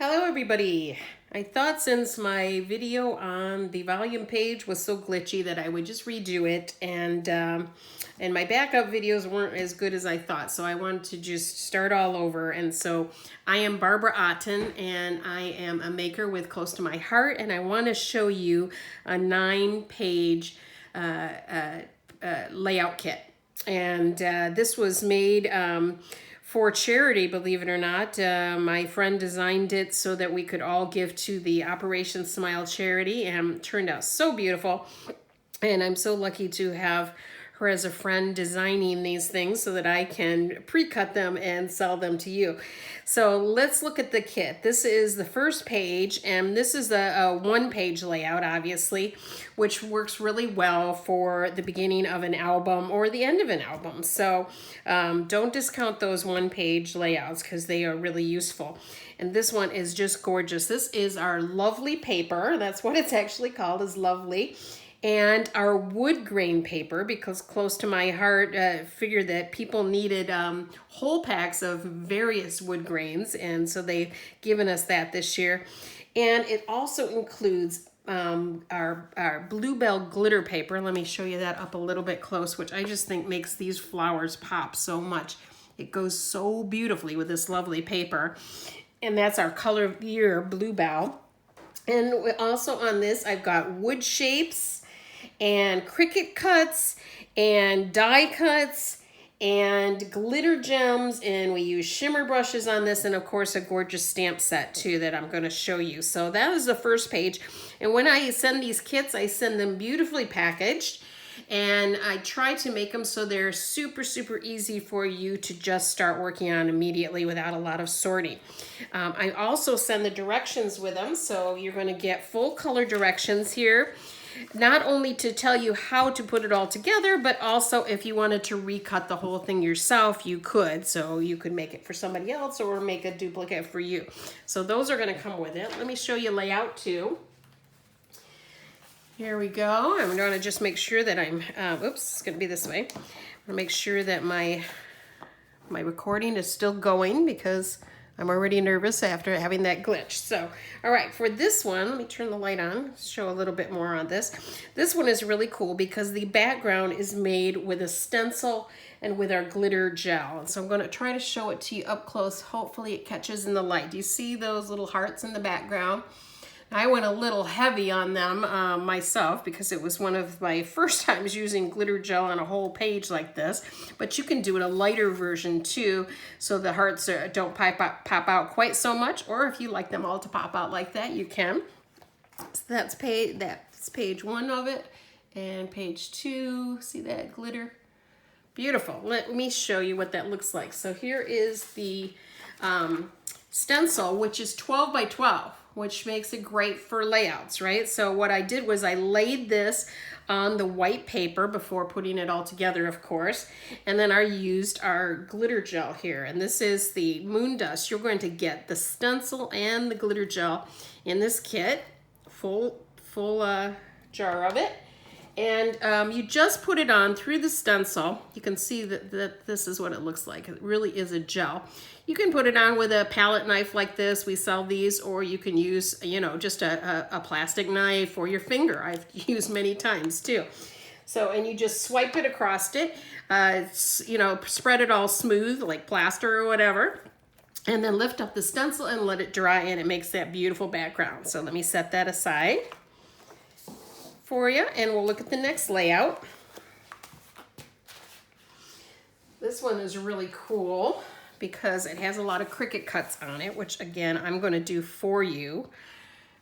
Hello everybody! I thought since my video on the volume page was so glitchy that I would just redo it, and my backup videos weren't as good as I thought, so I wanted to just start all over. And so I am Barbara Otten, and I am a maker with Close to My Heart, and I want to show you a 9-page layout kit. And this was made for charity, believe it or not. My friend designed it so that we could all give to the Operation Smile charity, and it turned out so beautiful. And I'm so lucky to have her as a friend designing these things so that I can pre-cut them and sell them to you. So let's look at the kit. This is the first page, and this is a one-page layout, obviously, which works really well for the beginning of an album or the end of an album. So don't discount those one-page layouts because they are really useful. And this one is just gorgeous. This is our lovely paper. That's what it's actually called, is lovely. And our wood grain paper, because Close to My Heart figured that people needed whole packs of various wood grains, and so they've given us that this year. And it also includes our Bluebell glitter paper. Let me show you that up a little bit close, which I just think makes these flowers pop so much. It goes so beautifully with this lovely paper. And that's our color of the year, Bluebell. And also on this, I've got wood shapes and Cricut cuts and die cuts and glitter gems, and we use shimmer brushes on this, and of course a gorgeous stamp set too that I'm going to show you. So that is the first page, and when I send these kits, I send them beautifully packaged, and I try to make them so they're super easy for you to just start working on immediately without a lot of sorting. I also send the directions with them, so you're going to get full color directions here, not only to tell you how to put it all together, but also if you wanted to recut the whole thing yourself, you could. So you could make it for somebody else or make a duplicate for you. So those are going to come with it. Let me show you layout too. Here we go. I'm going to just make sure that I'm, oops, it's going to be this way. I'm going to make sure that my recording is still going because I'm already nervous after having that glitch. So, all right, for this one, let me turn the light on, show a little bit more on this. This one is really cool because the background is made with a stencil and with our glitter gel. So I'm going to try to show it to you up close. Hopefully it catches in the light. Do you see those little hearts in the background? I went a little heavy on them myself because it was one of my first times using glitter gel on a whole page like this. But you can do it a lighter version too, so the hearts don't pop out quite so much. Or if you like them all to pop out like that, you can. So that's page one of it, and page two. See that glitter? Beautiful. Let me show you what that looks like. So here is the stencil, which is 12 by 12. Which makes it great for layouts, right? So what I did was I laid this on the white paper before putting it all together, of course. And then I used our glitter gel here. And this is the Moon Dust. You're going to get the stencil and the glitter gel in this kit, full jar of it. And you just put it on through the stencil. You can see that this is what it looks like. It really is a gel. You can put it on with a palette knife like this. We sell these, or you can use, you know, just a plastic knife or your finger. I've used many times too. So, and you just swipe it across it, you know, spread it all smooth like plaster or whatever, and then lift up the stencil and let it dry, and it makes that beautiful background. So let me set that aside for you, and we'll look at the next layout. This one is really cool because it has a lot of Cricut cuts on it, which again, I'm going to do for you.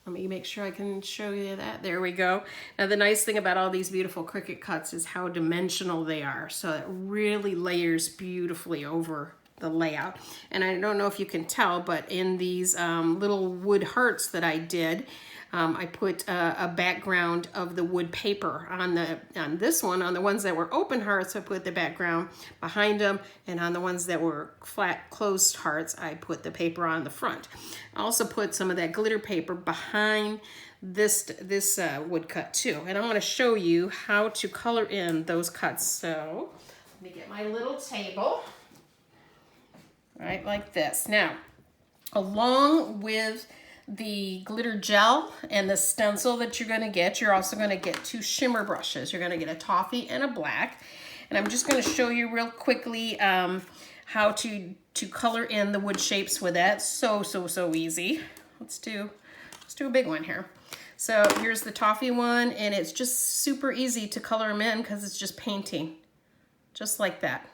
Let me make sure I can show you that. There we go. Now the nice thing about all these beautiful Cricut cuts is how dimensional they are. So it really layers beautifully over the layout. And I don't know if you can tell, but in these little wood hearts that I did, I put a background of the wood paper on this one. On the ones that were open hearts, I put the background behind them, and on the ones that were flat closed hearts, I put the paper on the front. I also put some of that glitter paper behind this wood cut too, and I want to show you how to color in those cuts. So let me get my little table, right, like this. Now along with the glitter gel and the stencil that you're going to get, you're also going to get 2 shimmer brushes. You're going to get a toffee and a black. And I'm just going to show you real quickly how to color in the wood shapes with that. So easy. Let's do a big one here. So here's the toffee one, and it's just super easy to color them in because it's just painting, just like that.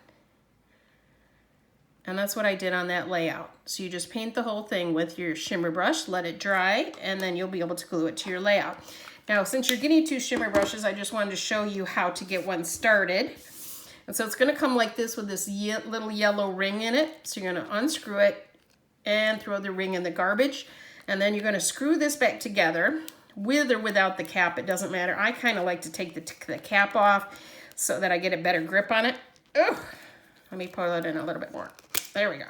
And that's what I did on that layout. So you just paint the whole thing with your shimmer brush, let it dry, and then you'll be able to glue it to your layout. Now, since you're getting 2 shimmer brushes, I just wanted to show you how to get one started. And so it's gonna come like this with this little yellow ring in it. So you're gonna unscrew it and throw the ring in the garbage. And then you're gonna screw this back together, with or without the cap, it doesn't matter. I kind of like to take the cap off so that I get a better grip on it. Ugh. Let me pull it in a little bit more. There we go.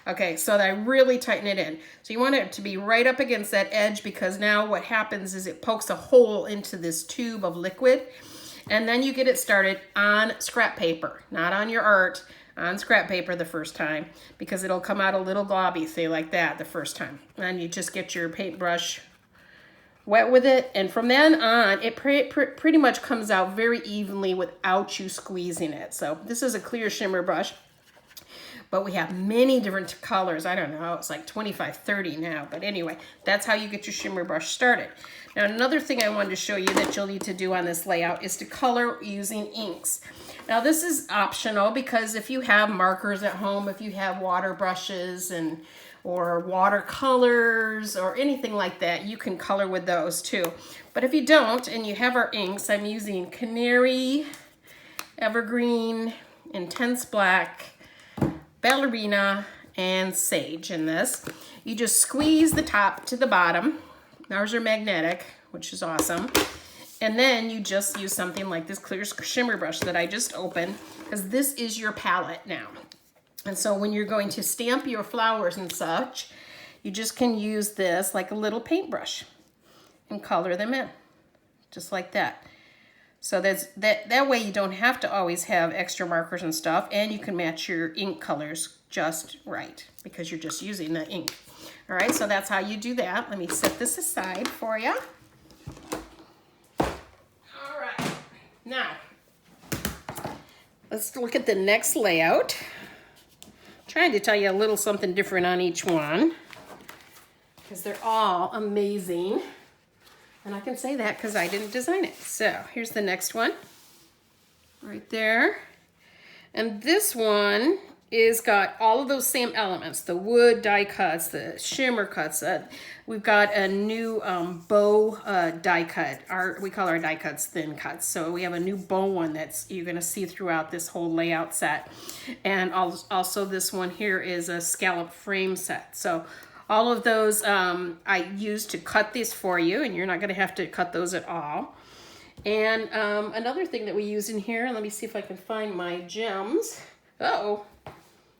Okay, so that I really tighten it in. So you want it to be right up against that edge, because now what happens is it pokes a hole into this tube of liquid, and then you get it started on scrap paper, not on your art, on scrap paper the first time, because it'll come out a little globby, say like that the first time. And you just get your paintbrush wet with it, and from then on, it pretty much comes out very evenly without you squeezing it. So this is a clear shimmer brush, but we have many different colors. I don't know, it's like 25, 30 now, but anyway, that's how you get your shimmer brush started. Now, another thing I wanted to show you that you'll need to do on this layout is to color using inks. Now, this is optional, because if you have markers at home, if you have water brushes or watercolors or anything like that, you can color with those too. But if you don't and you have our inks, I'm using Canary, Evergreen, Intense Black, Ballerina, and Sage in this. You just squeeze the top to the bottom. Ours are magnetic, which is awesome. And then you just use something like this clear shimmer brush that I just opened, because this is your palette now. And so when you're going to stamp your flowers and such, you just can use this like a little paintbrush and color them in, just like that. So that way you don't have to always have extra markers and stuff, and you can match your ink colors just right, because you're just using the ink. All right, so that's how you do that. Let me set this aside for you. All right, now let's look at the next layout. Trying to tell you a little something different on each one, because they're all amazing. And I can say that because I didn't design it. So here's the next one right there. And this one is got all of those same elements, the wood die cuts, the shimmer cuts. We've got a new bow die cut. We call our die cuts thin cuts. So we have a new bow one that's you're gonna see throughout this whole layout set. And also this one here is a scallop frame set. So all of those I used to cut these for you, and you're not gonna have to cut those at all. And another thing that we use in here, let me see if I can find my gems. Uh-oh.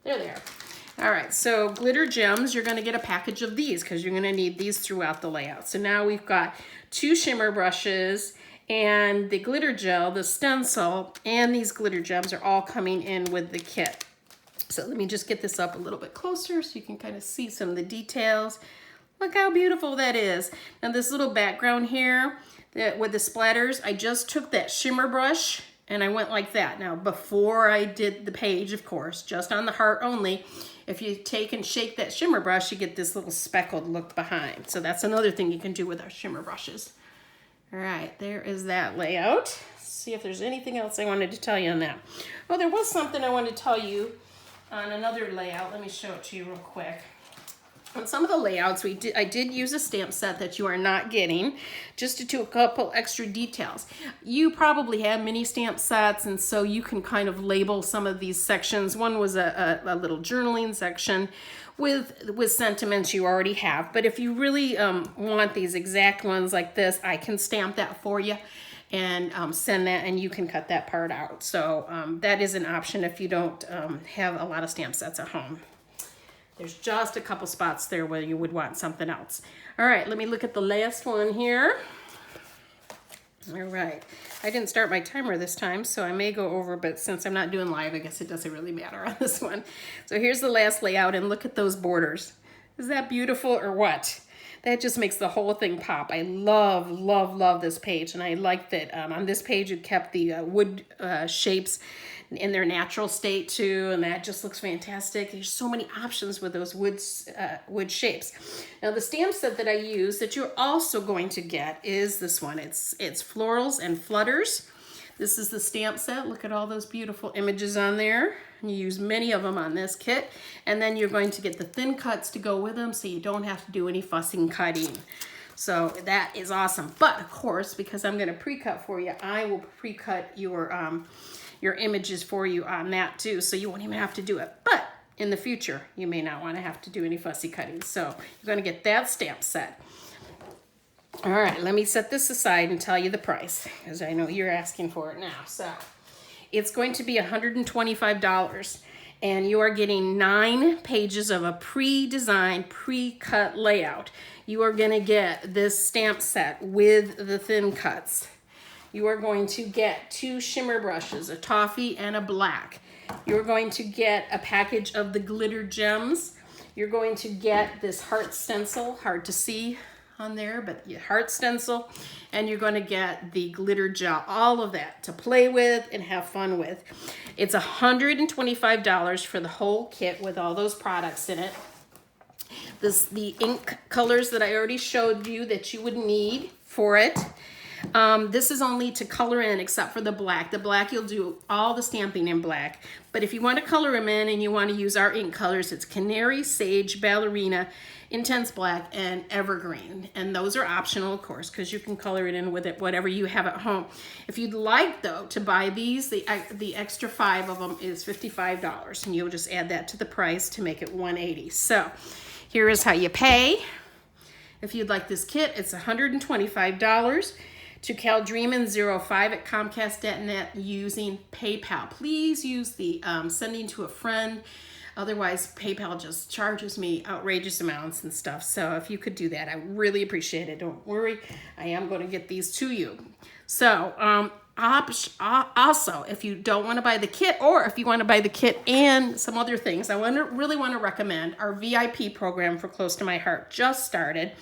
There they are. All right, so glitter gems, you're gonna get a package of these because you're gonna need these throughout the layout. So now we've got 2 shimmer brushes and the glitter gel, the stencil, and these glitter gems are all coming in with the kit. So let me just get this up a little bit closer so you can kind of see some of the details. Look how beautiful that is. Now this little background here with the splatters, I just took that shimmer brush and I went like that. Now, before I did the page, of course, just on the heart only, if you take and shake that shimmer brush, you get this little speckled look behind. So that's another thing you can do with our shimmer brushes. All right, there is that layout. Let's see if there's anything else I wanted to tell you on that. Oh, there was something I wanted to tell you on another layout. Let me show it to you real quick. On some of the layouts, I did use a stamp set that you are not getting, just to do a couple extra details. You probably have mini stamp sets, and so you can kind of label some of these sections. One was a little journaling section with sentiments you already have. But if you really want these exact ones like this, I can stamp that for you and send that, and you can cut that part out. So that is an option if you don't have a lot of stamp sets at home. There's just a couple spots there where you would want something else. All right, let me look at the last one here. All right, I didn't start my timer this time, so I may go over, but since I'm not doing live, I guess it doesn't really matter on this one. So here's the last layout, and look at those borders. Is that beautiful or what? That just makes the whole thing pop. I love, love, love this page. And I like that on this page you kept the wood shapes in their natural state too. And that just looks fantastic. There's so many options with those wood shapes. Now the stamp set that I use that you're also going to get is this one. It's Florals and Flutters. This is the stamp set. Look at all those beautiful images on there. You use many of them on this kit. And then you're going to get the thin cuts to go with them so you don't have to do any fussing cutting. So that is awesome. But of course, because I'm going to pre-cut for you, I will pre-cut your images for you on that too. So you won't even have to do it. But in the future, you may not want to have to do any fussy cutting. So you're going to get that stamp set. All right, let me set this aside and tell you the price, because I know you're asking for it now. So it's going to be $125, and you are getting 9 pages of a pre-designed, pre-cut layout. You are going to get this stamp set with the thin cuts. You are going to get 2 shimmer brushes, a toffee and a black. You're going to get a package of the glitter gems. You're going to get this heart stencil, hard to see on there, but your heart stencil, and you're going to get the glitter gel, all of that to play with and have fun with. It's $125 for the whole kit with all those products in it. The ink colors that I already showed you that you would need for it. This is only to color in except for the black. The black, you'll do all the stamping in black. But if you want to color them in and you want to use our ink colors, it's Canary, Sage, Ballerina, Intense Black, and Evergreen. And those are optional, of course, because you can color it in with it, whatever you have at home. If you'd like, though, to buy these, the extra 5 of them is $55. And you'll just add that to the price to make it $180. So here is how you pay. If you'd like this kit, it's $125 to caldreamin05@comcast.net using PayPal. Please use the sending to a friend. Otherwise, PayPal just charges me outrageous amounts and stuff. So if you could do that, I really appreciate it. Don't worry, I am going to get these to you. So also, if you don't want to buy the kit, or if you want to buy the kit and some other things, I really want to recommend our VIP program for Close to My Heart. Just started.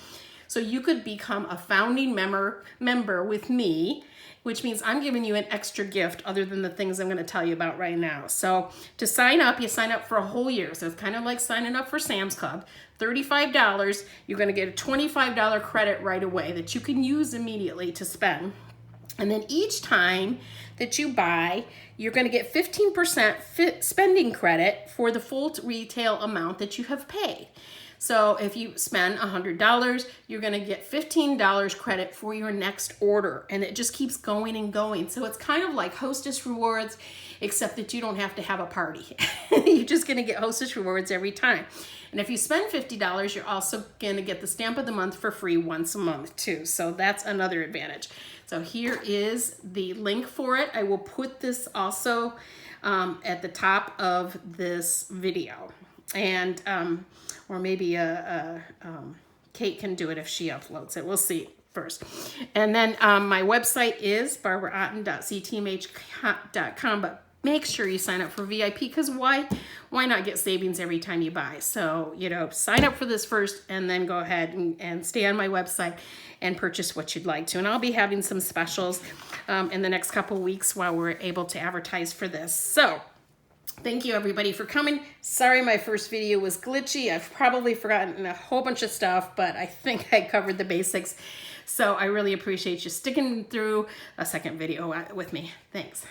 So you could become a founding member with me, which means I'm giving you an extra gift other than the things I'm going to tell you about right now. So to sign up, you sign up for a whole year. So it's kind of like signing up for Sam's Club. $35, you're going to get a $25 credit right away that you can use immediately to spend. And then each time that you buy, you're going to get 15% spending credit for the full retail amount that you have paid. So if you spend $100, you're going to get $15 credit for your next order. And it just keeps going and going. So it's kind of like Hostess Rewards, except that you don't have to have a party. You're just going to get Hostess Rewards every time. And if you spend $50, you're also going to get the Stamp of the Month for free once a month too. So that's another advantage. So here is the link for it. I will put this also at the top of this video. And or maybe Kate can do it if she uploads it. We'll see first. And then my website is barbaraatten.ctmh.com, but make sure you sign up for VIP, because why not get savings every time you buy? So, you know, sign up for this first and then go ahead and stay on my website and purchase what you'd like to. And I'll be having some specials in the next couple weeks while we're able to advertise for this. So thank you everybody for coming. Sorry my first video was glitchy. I've probably forgotten a whole bunch of stuff, but I think I covered the basics. So I really appreciate you sticking through a second video with me. Thanks.